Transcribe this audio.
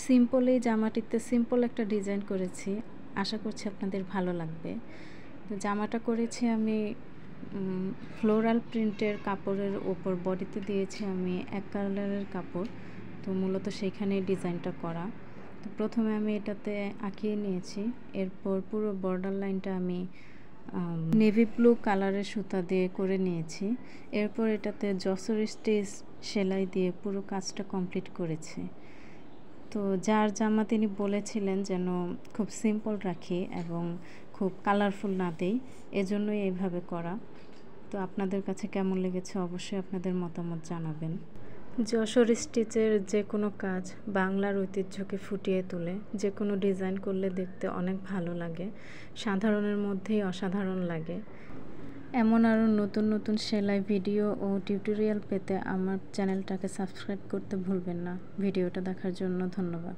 Simple এই জামাটিতে simple একটা design করেছি, আশা করছি আপনাদের ভালো লাগবে। তো জামাটা করেছি আমি ফ্লোরাল প্রিন্টের কাপড়ের ওপর, বডিতে দিয়েছি আমি এক কালারের কাপড়, তো মূলত সেইখানেই ডিজাইনটা করা। তো প্রথমে আমি এটাতে আঁকিয়ে নিয়েছি, এরপর পুরো বর্ডার লাইনটা আমি নেভি ব্লু কালারের সুতা দিয়ে করে নিয়েছি। এরপর এটাতে যশোর স্টিচ সেলাই দিয়ে পুরো কাজটা কমপ্লিট করেছি। তো যার জামা তিনি বলেছিলেন যেন খুব সিম্পল রাখি এবং খুব কালারফুল না দেই, এজন্যই এইভাবে করা। তো আপনাদের কাছে কেমন লেগেছে অবশ্যই আপনাদের মতামত জানাবেন। যশোর স্টিচের যে কোনো কাজ বাংলার ঐতিহ্যকে ফুটিয়ে তোলে, যে কোনো ডিজাইন করলে দেখতে অনেক ভালো লাগে, সাধারণের মধ্যেই অসাধারণ লাগে। এমন আরও নতুন নতুন সেলাই ভিডিও ও টিউটোরিয়াল পেতে আমার চ্যানেলটাকে সাবস্ক্রাইব করতে ভুলবেন না। ভিডিওটা দেখার জন্য ধন্যবাদ।